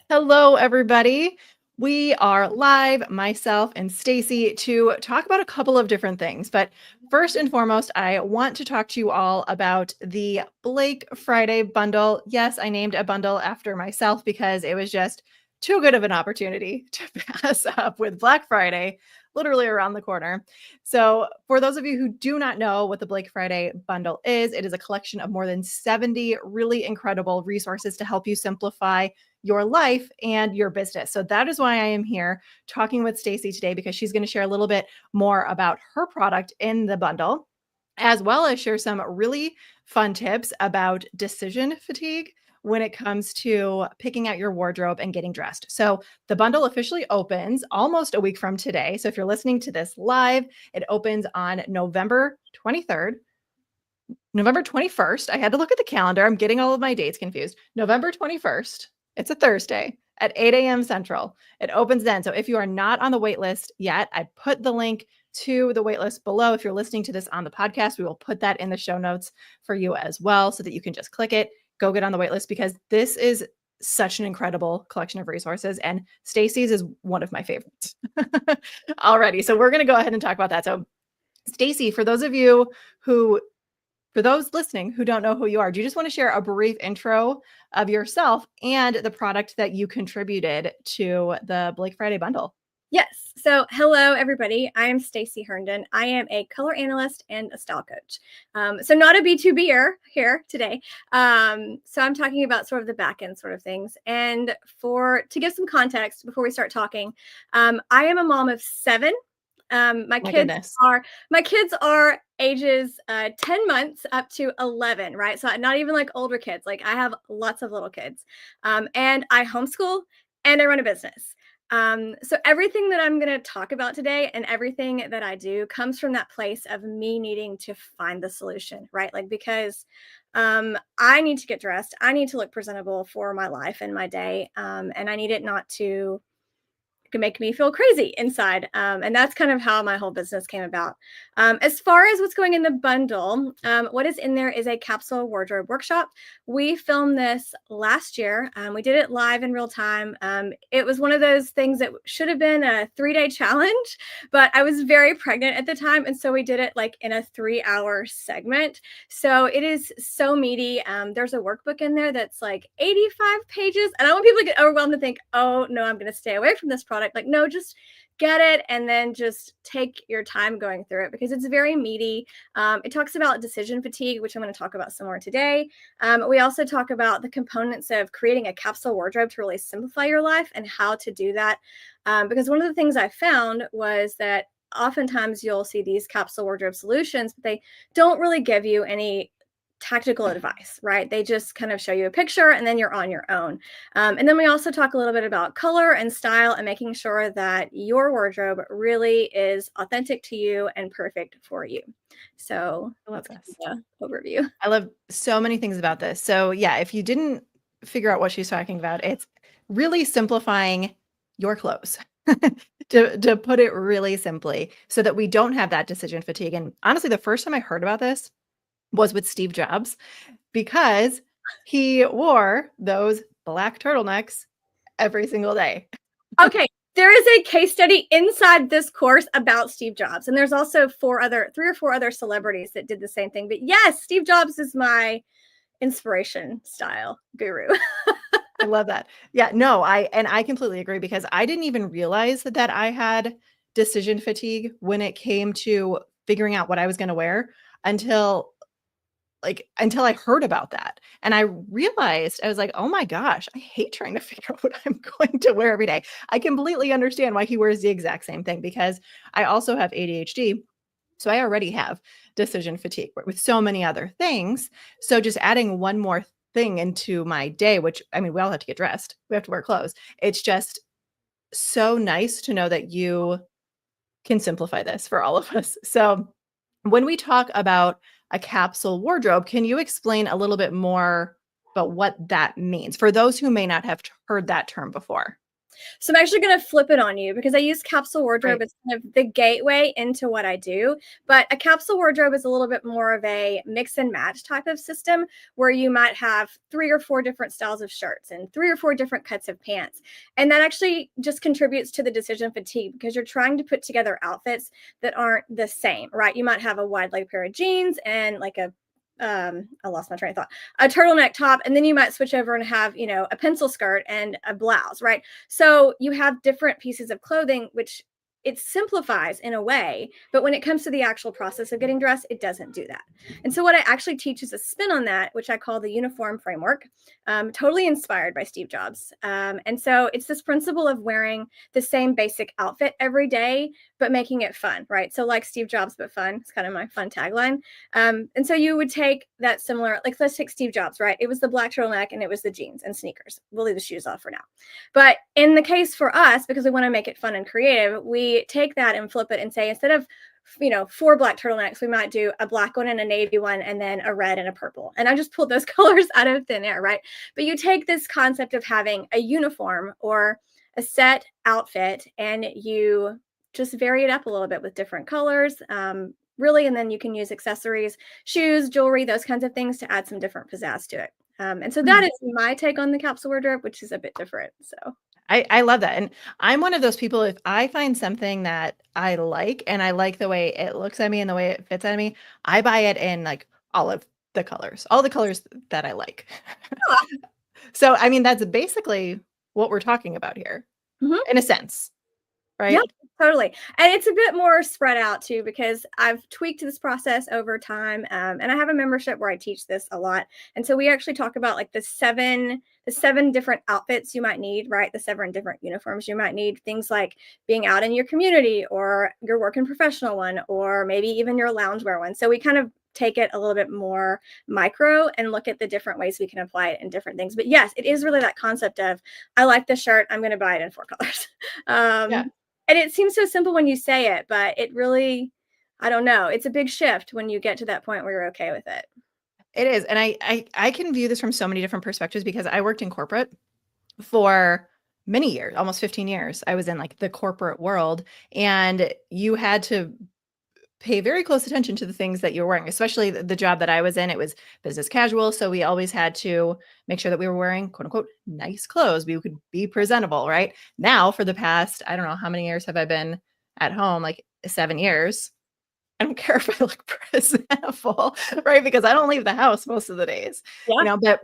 Hello, everybody. We are live, myself and Stacey, to talk about a couple of different things. But first and foremost, I want to talk to you all about the Blake Friday bundle. Yes, I named a bundle after myself because it was just too good of an opportunity to pass up with Black Friday literally around the corner. So, for those of you who do not know what the Blake Friday bundle is, it is a collection of more than 70 really incredible resources to help you simplify your life and your business. So that is why I am here talking with Stacey today, because she's going to share a little bit more about her product in the bundle, as well as share some really fun tips about decision fatigue when it comes to picking out your wardrobe and getting dressed. So the bundle officially opens almost a week from today. So if you're listening to this live, it opens on November 23rd. November 21st. I had to look at the calendar. I'm getting all of my dates confused. November 21st. It's a Thursday at 8 a.m. Central. It opens then. So if you are not on the wait list yet, I put the link to the wait list below. If you're listening to this on the podcast, we will put that in the show notes for you as well so that you can just click it, go get on the wait list, because this is such an incredible collection of resources. And Stacey's is one of my favorites already. So we're going to go ahead and talk about that. So Stacey, for those listening who don't know who you are, do you just want to share a brief intro of yourself and the product that you contributed to the Blake Friday bundle? Yes. So hello, everybody. I am Stacey Herndon. I am a color analyst and a style coach. So not a B2B'er here today. So I'm talking about sort of the back end sort of things. And to give some context before we start talking, I am a mom of 7. My kids are ages 10 months up to 11, right? So not even like older kids. Like I have lots of little kids, and I homeschool and I run a business. So everything that I'm going to talk about today and everything that I do comes from that place of me needing to find the solution, right? Like, because I need to get dressed. I need to look presentable for my life and my day. And I need it not to can make me feel crazy inside. And that's kind of how my whole business came about. As far as what's going in the bundle, what is in there is a capsule wardrobe workshop. We filmed this last year. We did it live in real time. It was one of those things that should have been a 3-day challenge, but I was very pregnant at the time. And so we did it like in a 3-hour segment. So it is so meaty. There's a workbook in there that's like 85 pages. And I want people to get overwhelmed and think, oh no, I'm going to stay away from this product. Like, no, just get it and then just take your time going through it, because it's very meaty. It talks about decision fatigue, which I'm going to talk about some more today. We also talk about the components of creating a capsule wardrobe to really simplify your life and how to do that. Because one of the things I found was that oftentimes you'll see these capsule wardrobe solutions, but they don't really give you any tactical advice, right? They just kind of show you a picture and then you're on your own. And then we also talk a little bit about color and style and making sure that your wardrobe really is authentic to you and perfect for you. So I love this. Overview. I love so many things about this. So yeah, if you didn't figure out what she's talking about, it's really simplifying your clothes to put it really simply, so that we don't have that decision fatigue. And honestly, the first time I heard about this was with Steve Jobs, because he wore those black turtlenecks every single day. Okay. There is a case study inside this course about Steve Jobs. And there's also 3 or 4 other celebrities that did the same thing. But yes, Steve Jobs is my inspiration style guru. I love that. Yeah, no, I completely agree, because I didn't even realize that I had decision fatigue when it came to figuring out what I was going to wear until I heard about that. And I realized, I was like, oh my gosh, I hate trying to figure out what I'm going to wear every day. I completely understand why he wears the exact same thing, because I also have ADHD. So I already have decision fatigue with so many other things. So just adding one more thing into my day, which, I mean, we all have to get dressed. We have to wear clothes. It's just so nice to know that you can simplify this for all of us. So when we talk about a capsule wardrobe, can you explain a little bit more about what that means for those who may not have heard that term before? So I'm actually going to flip it on you because I use Capsule Wardrobe Right. as kind of the gateway into what I do. But a capsule wardrobe is a little bit more of a mix and match type of system where you might have 3 or 4 different styles of shirts and 3 or 4 different cuts of pants. And that actually just contributes to the decision fatigue because you're trying to put together outfits that aren't the same, right? You might have a wide leg pair of jeans and like a I lost my train of thought, a turtleneck top, and then you might switch over and have, a pencil skirt and a blouse, right? So you have different pieces of clothing, which it simplifies in a way, but when it comes to the actual process of getting dressed, it doesn't do that. And so what I actually teach is a spin on that, which I call the uniform framework, totally inspired by Steve Jobs. And so it's this principle of wearing the same basic outfit every day, but making it fun, right? So like Steve Jobs, but fun. It's kind of my fun tagline. And so you would take that similar, like let's take Steve Jobs, right? It was the black turtleneck and it was the jeans and sneakers. We'll leave the shoes off for now. But in the case for us, because we want to make it fun and creative, we take that and flip it and say, instead of 4 black turtlenecks, we might do a black one and a navy one and then a red and a purple. And I just pulled those colors out of thin air, right? But you take this concept of having a uniform or a set outfit and you just vary it up a little bit with different colors, really, and then you can use accessories, shoes, jewelry, those kinds of things to add some different pizzazz to it. And so that is my take on the capsule wardrobe, which is a bit different. So I love that. And I'm one of those people, if I find something that I like and I like the way it looks at me and the way it fits on me, I buy it in like all of all the colors that I like. So, I mean, that's basically what we're talking about here mhm. in a sense, Yeah, right? totally. And it's a bit more spread out too, because I've tweaked this process over time. And I have a membership where I teach this a lot. And so we actually talk about like the seven different outfits you might need, right? The 7 different uniforms you might need, things like being out in your community or your working professional one, or maybe even your loungewear one. So we kind of take it a little bit more micro and look at the different ways we can apply it in different things. But yes, it is really that concept of, I like this shirt, I'm going to buy it in 4 colors. Yeah, And it seems so simple when you say it, but it really, I don't know. It's a big shift when you get to that point where you're okay with it. it is. And I can view this from so many different perspectives because I worked in corporate for many years, almost 15 years. I was in like the corporate world, and you had to pay very close attention to the things that you're wearing, especially the job that I was in. It was business casual. So we always had to make sure that we were wearing quote unquote nice clothes. We could be presentable, right? Now, for the past, I don't know how many years have I been at home, like 7 years. I don't care if I look presentable, right? Because I don't leave the house most of the days, Yeah. but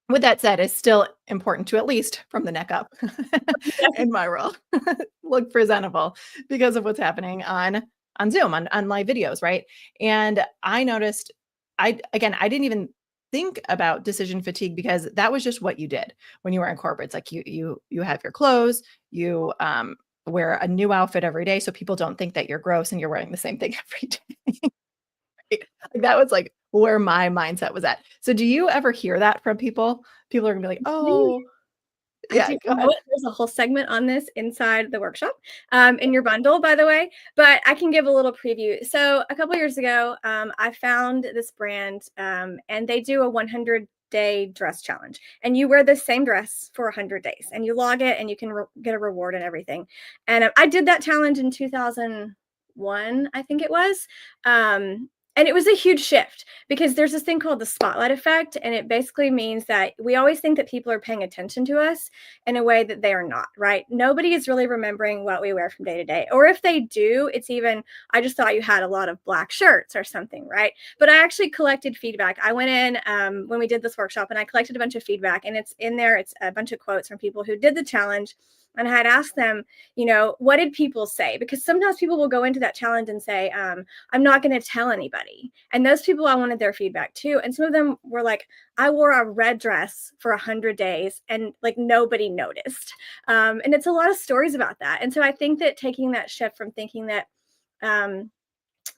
with that said, it's still important to, at least from the neck up in my role, look presentable because of what's happening on Zoom, on live videos, right? And I noticed, I didn't even think about decision fatigue because that was just what you did when you were in corporate. It's like you have your clothes, you wear a new outfit every day so people don't think that you're gross and you're wearing the same thing every day. Like, that was like where my mindset was at. So do you ever hear that from people? People are gonna be like, "Oh, I yeah, do. go You know ahead." what? There's a whole segment on this inside the workshop, in your bundle, by the way. But I can give a little preview. So a couple years ago, I found this brand, and they do a 100-day dress challenge, and you wear the same dress for 100 days, and you log it, and you can get a reward and everything. And I did that challenge in 2001, I think it was. And it was a huge shift because there's this thing called the spotlight effect. And it basically means that we always think that people are paying attention to us in a way that they are not, right? Nobody is really remembering what we wear from day to day. Or if they do, it's even, I just thought you had a lot of black shirts or something, right? But I actually collected feedback. I went in when we did this workshop and I collected a bunch of feedback, and it's in there. It's a bunch of quotes from people who did the challenge. And I had asked them, what did people say? Because sometimes people will go into that challenge and say, I'm not going to tell anybody. And those people, I wanted their feedback too. And some of them were like, I wore a red dress for 100 days and like nobody noticed. And it's a lot of stories about that. And so I think that taking that shift from thinking that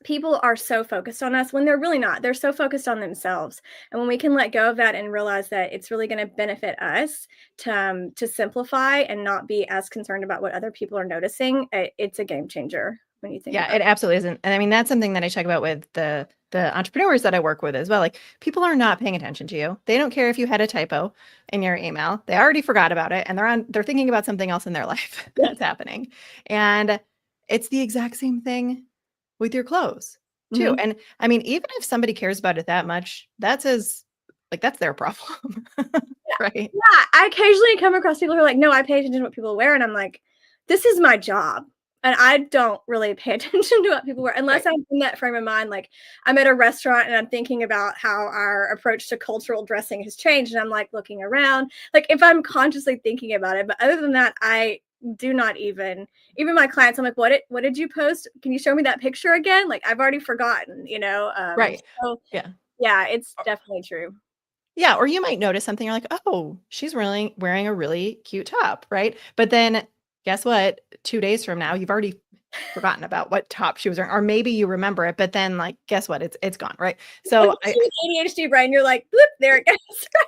people are so focused on us when they're really not, they're so focused on themselves. And when we can let go of that and realize that it's really going to benefit us to simplify and not be as concerned about what other people are noticing, it's a game changer. when you think Yeah, about it absolutely isn't. And I mean, that's something that I talk about with the entrepreneurs that I work with as well. Like people are not paying attention to you. They don't care if you had a typo in your email. They already forgot about it and they're thinking about something else in their life it. that's happening. And it's the exact same thing with your clothes too. Mhm. And I mean, even if somebody cares about it that much, that's their problem. Right? Yeah, I occasionally come across people who are like, "No, I pay attention to what people wear," and I'm like, "This is my job, and I don't really pay attention to what people wear unless Right. I'm in that frame of mind." Like, I'm at a restaurant and I'm thinking about how our approach to cultural dressing has changed, and I'm like looking around, like if I'm consciously thinking about it. But other than that, I do not even my clients. I'm like, what did you post? Can you show me that picture again? Like, I've already forgotten, you know. Right. So Yeah. yeah, it's definitely true. Yeah, or you might notice something, you're like, "Oh, she's really wearing a really cute top," right? But then guess what? 2 days from now, you've already forgotten about what top she was wearing, or maybe you remember it, but then, like, guess what? It's gone, right? Like So you with ADHD brain, you're like, "Bloop, there it goes."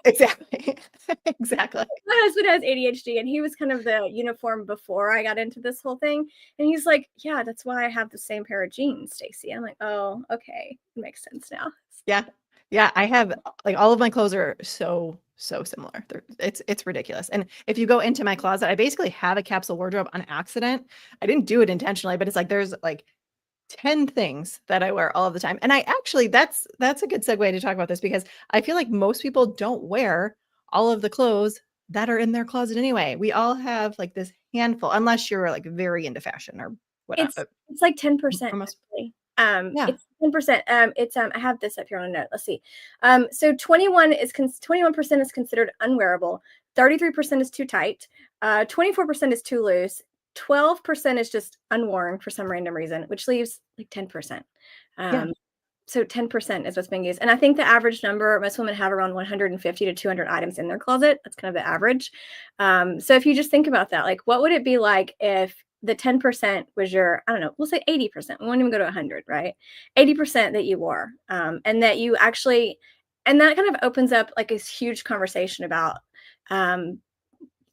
exactly. Exactly. My husband has ADHD and he was kind of the uniform before I got into this whole thing. And he's like, "Yeah, that's why I have the same pair of jeans, Stacey." I'm like, "Oh, okay. It makes sense now." Yeah. Yeah, I have like, all of my clothes are so similar. It's ridiculous, and if you go into my closet, I basically have a capsule wardrobe on accident. I didn't do it intentionally, but it's like there's, like, 10 things that I wear all of the time. And I actually that's a good segue to talk about this because I feel like most people don't wear all of the clothes that are in their closet anyway. We all have like this handful, unless you're like very into fashion or whatever. It's like 10% For most, actually. yeah. It's 10%. It's I have this up here on a note. Let's see. So 21% is considered unwearable, 33% is too tight, 24% is too loose, 12% is just unworn for some random reason, which leaves like 10%. Yeah. Um, so 10% is what's being used. And I think the average number, most women have around 150 to 200 items in their closet. That's kind of the average. So if you just think about that, like what would it be like if the 10% was your, I don't know, we'll say 80%. We won't even go to 100, right? 80% that you wore. And that you actually, and that kind of opens up like a huge conversation about um,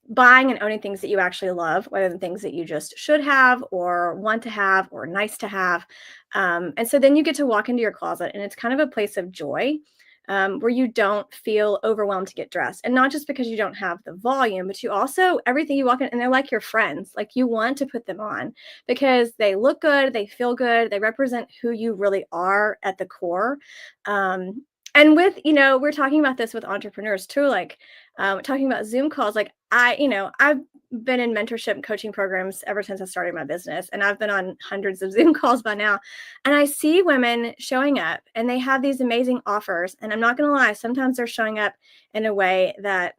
buying and owning things that you actually love rather than things that you just should have or want to have or nice to have. And so then you get to walk into your closet and it's kind of a place of joy where you don't feel overwhelmed to get dressed. And not just because you don't have the volume, but you also, everything you walk in, and they're like your friends. Like you want to put them on because they look good, they feel good, they represent who you really are at the core. And with, we're talking about this with entrepreneurs too, like talking about Zoom calls. Like I've been in mentorship and coaching programs ever since I started my business, and I've been on hundreds of Zoom calls by now. And I see women showing up and they have these amazing offers. And I'm not going to lie, sometimes they're showing up in a way that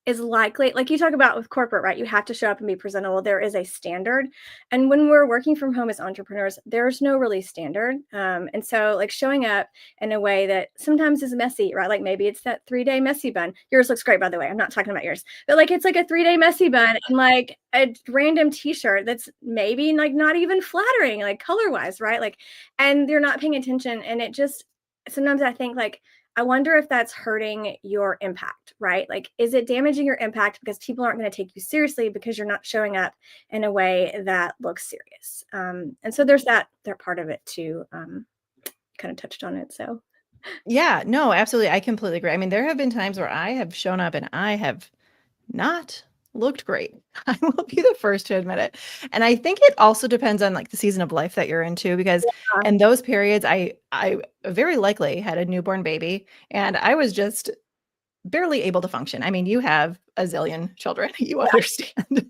is likely, like you talk about with corporate, right? You have to show up and be presentable. There is a standard. And when we're working from home as entrepreneurs, there's no really standard. And so like showing up in a way that sometimes is messy, right? Like maybe it's that 3-day messy bun. Yours looks great, by the way. I'm not talking about yours, but like it's like a 3-day messy bun and like a random t-shirt that's maybe like not even flattering, like color wise, right? Like, and they're not paying attention. And it just, sometimes I think like, I wonder if that's hurting your impact, right? Like, is it damaging your impact because people aren't going to take you seriously because you're not showing up in a way that looks serious? And so there's that part of it too. Kind of touched on it. So Yeah, no, absolutely. I completely agree. I mean, there have been times where I have shown up and I have not looked great. I will be the first to admit it. And I think it also depends on like the season of life that you're into because in those periods I very likely had a newborn baby and I was just barely able to function. I mean, you have a zillion children, you understand.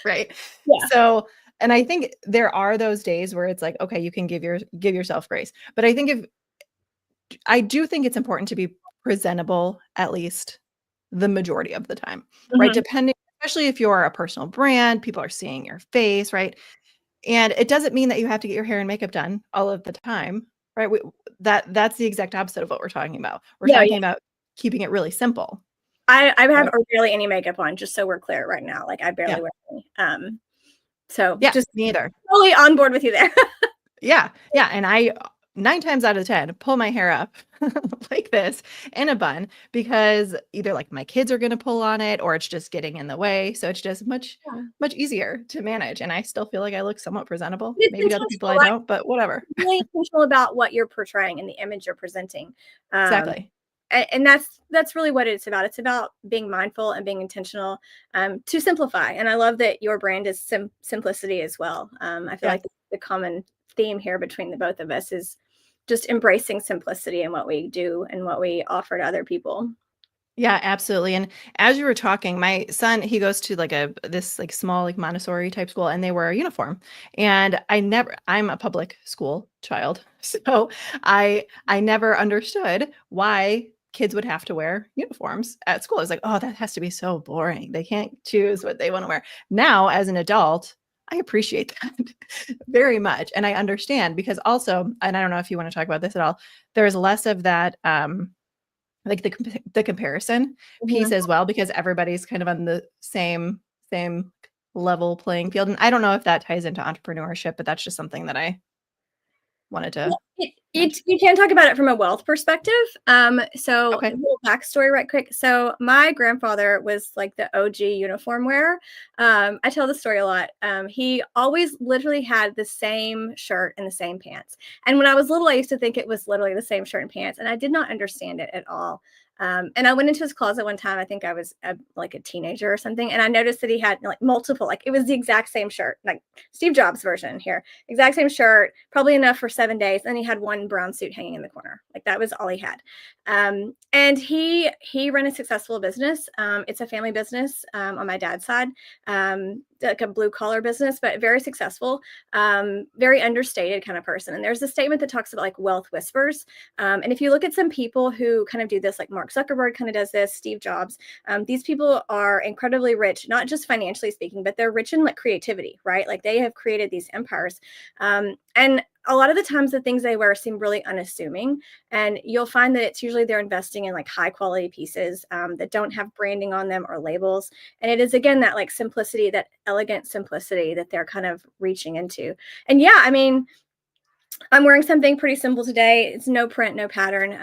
Right? yeah. So, and I think there are those days where it's like, okay, you can give yourself grace. But I do think it's important to be presentable at least the majority of the time, right? Mhm. Depending, especially if you're a personal brand, people are seeing your face, right? And it doesn't mean that you have to get your hair and makeup done all of the time, right? That's the exact opposite of what we're talking about. We're No, yeah. talking about keeping it really simple. I have Right? barely any makeup on, just so we're clear right now. Like I barely Yeah. wear any. So Yeah. just Me either. totally on board with you there. Yeah. Yeah. And 9 times out of 10 pull my hair up like this in a bun because either like my kids are going to pull on it or it's just getting in the way. So it's just Yeah. much easier to manage. And I still feel like I look somewhat presentable. It's Maybe to other people intentional, I right? don't, but whatever. Really intentional about what you're portraying and the image you're presenting. Um, Exactly. and that's really what it's about. It's about being mindful and being intentional, to simplify. And I love that your brand is simplicity as well. I feel Yeah. like the common theme here between the both of us is just embracing simplicity in what we do and what we offer to other people. Yeah, absolutely. And as you were talking, my son, he goes to like this like small like Montessori type school and they wear a uniform. And I'm a public school child. So I never understood why kids would have to wear uniforms at school. I was like, "Oh, that has to be so boring. They can't choose what they want to wear." Now, as an adult, I appreciate that very much and I understand because also, and I don't know if you want to talk about this at all, there's less of that like the comparison piece Mhm. as well, because everybody's kind of on the same level playing field, and I don't know if that ties into entrepreneurship, but that's just something that I wanted Yeah, to it mention. you can talk about it from a wealth perspective. So a Okay. little backstory right quick. So my grandfather was like the OG uniform wearer. I tell the story a lot. He always literally had the same shirt and the same pants. And when I was little, I used to think it was literally the same shirt and pants, and I did not understand it at all. And I went into his closet one time. I think I was like a teenager or something, and I noticed that he had like multiple, like it was the exact same shirt, like Steve Jobs version here, exact same shirt, probably enough for 7 days. And he had one brown suit hanging in the corner. Like that was all he had. And he ran a successful business. It's a family business on my dad's side, like a blue collar business, but very successful, very understated kind of person. And there's a statement that talks about like wealth whispers. And if you look at some people who kind of do this, like Mark Zuckerberg kind of does this, Steve Jobs, these people are incredibly rich, not just financially speaking, but they're rich in like creativity, right? Like they have created these empires. And a lot of the times the things they wear seem really unassuming, and you'll find that it's usually they're investing in like high quality pieces that don't have branding on them or labels. And it is again that like simplicity, that elegant simplicity that they're kind of reaching into. And yeah, I mean, I'm wearing something pretty simple today. It's no print, no pattern.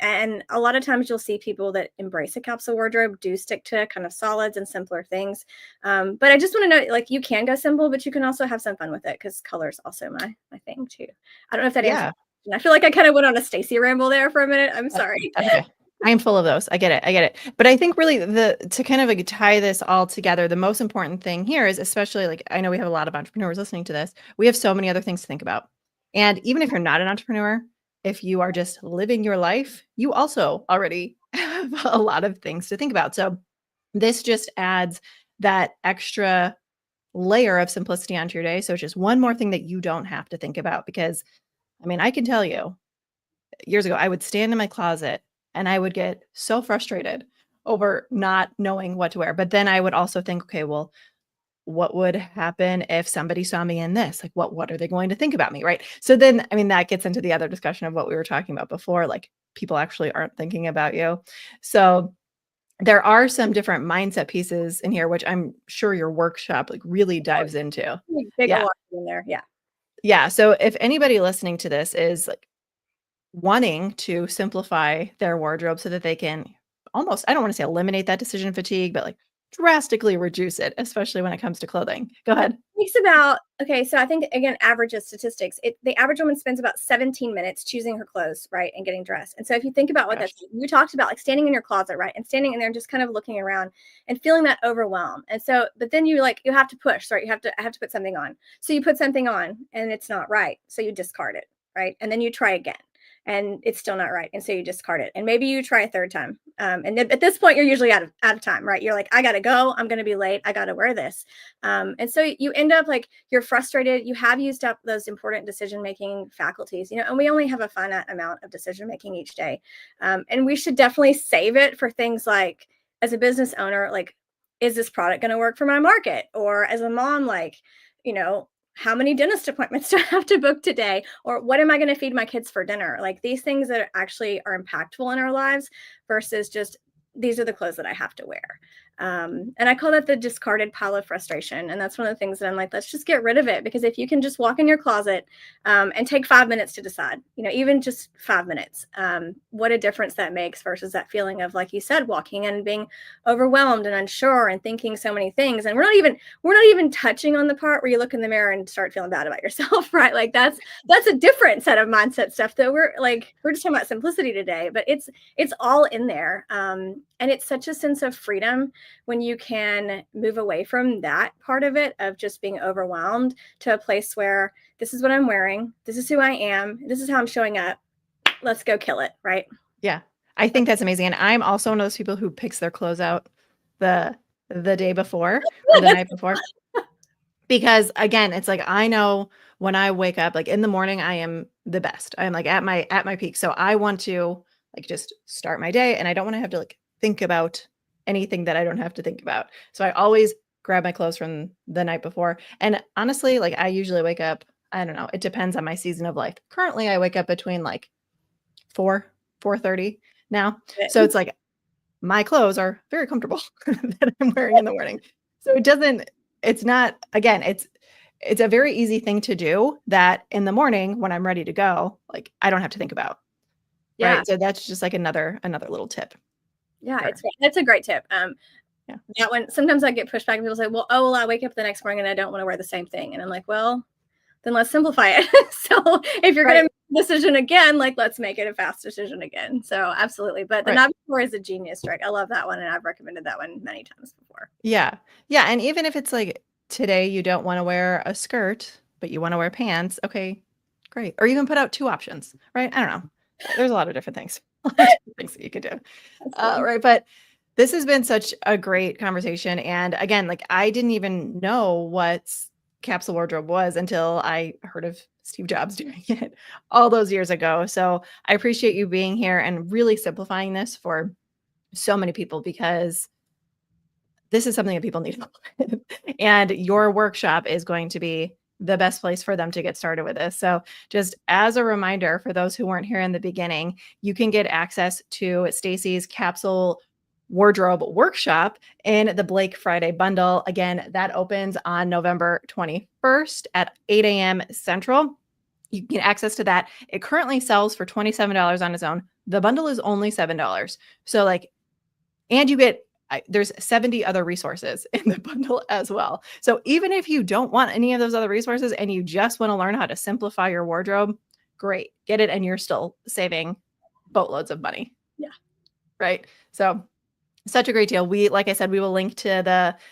And a lot of times you'll see people that embrace a capsule wardrobe do stick to kind of solids and simpler things. But I just want to know, like, you can go simple, but you can also have some fun with it because color is also my thing too. I don't know if that answers Yeah. your question. I feel like I kind of went on a Stacey ramble there for a minute. I'm That sorry. that's okay. I am full of those. I get it. I get it. But I think really the to kind of like tie this all together, the most important thing here is especially like I know we have a lot of entrepreneurs listening to this. We have so many other things to think about. And even if you're not an entrepreneur, if you are just living your life, you also already have a lot of things to think about. So this just adds that extra layer of simplicity onto your day. So it's just one more thing that you don't have to think about because I mean, I can tell you years ago, I would stand in my closet and I would get so frustrated over not knowing what to wear. But then I would also think, okay, well, what would happen if somebody saw me in this? Like, what are they going to think about me? Right. So then, I mean, that gets into the other discussion of what we were talking about before. Like, people actually aren't thinking about you. So there are some different mindset pieces in here, which I'm sure your workshop like really Oh, dives into. big a Yeah. lot in there. Yeah. Yeah. So if anybody listening to this is like wanting to simplify their wardrobe so that they can almost, I don't want to say eliminate that decision fatigue, but like drastically reduce it, especially when it comes to clothing. Go ahead. Takes about, okay, so I think again, averages statistics. The average woman spends about 17 minutes choosing her clothes, right, and getting dressed. And so if you think about what Gosh. that's, you talked about like standing in your closet, right, and standing in there and just kind of looking around and feeling that overwhelm. And so, but then you like you have to push, right? I have to put something on. So you put something on and it's not right, so you discard it, right, and then you try again and it's still not right, and so you discard it, and maybe you try a third time, and then at this point you're usually out of time, right? You're like, I gotta go, I'm gonna be late, I gotta wear this, and so you end up like you're frustrated, you have used up those important decision making faculties, you know, and we only have a finite amount of decision making each day, and we should definitely save it for things like, as a business owner, like, is this product going to work for my market? Or as a mom, like, you know, how many dentist appointments do I have to book today? Or what am I going to feed my kids for dinner? Like these things that actually are impactful in our lives versus just these are the clothes that I have to wear. And I call that the discarded pile of frustration. And that's one of the things that I'm like, let's just get rid of it. Because if you can just walk in your closet and take 5 minutes to decide, even just 5 minutes, what a difference that makes versus that feeling of, like you said, walking in and being overwhelmed and unsure and thinking so many things. And we're not even touching on the part where you look in the mirror and start feeling bad about yourself, right? Like that's a different set of mindset stuff that we're just talking about simplicity today, but it's all in there. And it's such a sense of freedom when you can move away from that part of it, of just being overwhelmed, to a place where this is what I'm wearing, this is who I am, this is how I'm showing up, let's go kill it, right? Yeah. I think that's amazing. And I'm also one of those people who picks their clothes out the day before or the night before. Because again, it's like, I know when I wake up, like in the morning, I am the best. I am like at my peak. So I want to like just start my day, and I don't want to have to like think about anything that I don't have to think about. So I always grab my clothes from the night before. And honestly, like I usually wake up, I don't know, it depends on my season of life. Currently, I wake up between like 4:30 now. So it's like my clothes are very comfortable that I'm wearing in the morning. So it's not, again, it's a very easy thing to do that in the morning when I'm ready to go, like I don't have to think about. Yeah. Right. So that's just like another little tip. Yeah, Sure. that's a great tip. Yeah. That one, sometimes I get pushback and people say, well, I wake up the next morning and I don't want to wear the same thing. And I'm like, well, then let's simplify it. So if you're going to make a decision again, like let's make it a fast decision again. So absolutely. But the night before is a genius trick. I love that one. And I've recommended that one many times before. Yeah. Yeah. And even if it's like today you don't want to wear a skirt, but you want to wear pants. Okay, great. Or even put out 2 options, right? I don't know. There's a lot of different things, things that you could do. Right. But this has been such a great conversation. And again, like I didn't even know what Capsule Wardrobe was until I heard of Steve Jobs doing it all those years ago. So I appreciate you being here and really simplifying this for so many people, because this is something that people need help with. And your workshop is going to be the best place for them to get started with this. So just as a reminder for those who weren't here in the beginning, you can get access to Stacey's Capsule Wardrobe Workshop in the Blake Friday bundle. Again, that opens on November 21st at 8 a.m. Central. You can get access to that. It currently sells for $27 on its own. The bundle is only $7. So like, and you get there's 70 other resources in the bundle as well. So even if you don't want any of those other resources and you just want to learn how to simplify your wardrobe, great, get it. And you're still saving boatloads of money. Yeah. Right. So such a great deal. Like I said, we will link to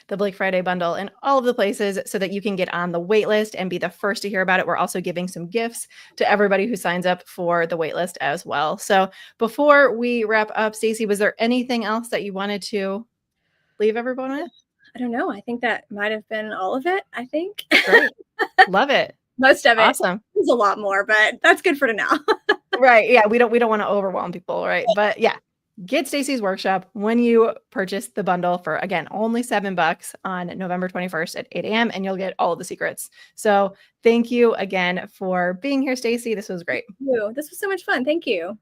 the Blake Friday bundle in all of the places so that you can get on the wait list and be the first to hear about it. We're also giving some gifts to everybody who signs up for the wait list as well. So before we wrap up, Stacey, was there anything else that you wanted to leave everyone with? I don't know. I think that might have been all of it, I think. Great. Love it. Most of it. Awesome. There's a lot more, but that's good for now. Right. Yeah. We don't want to overwhelm people. Right. But yeah. Get Stacey's workshop when you purchase the bundle for, again, only $7 on November 21st at 8 a.m. and you'll get all of the secrets. So thank you again for being here, Stacey. This was great. This was so much fun. Thank you.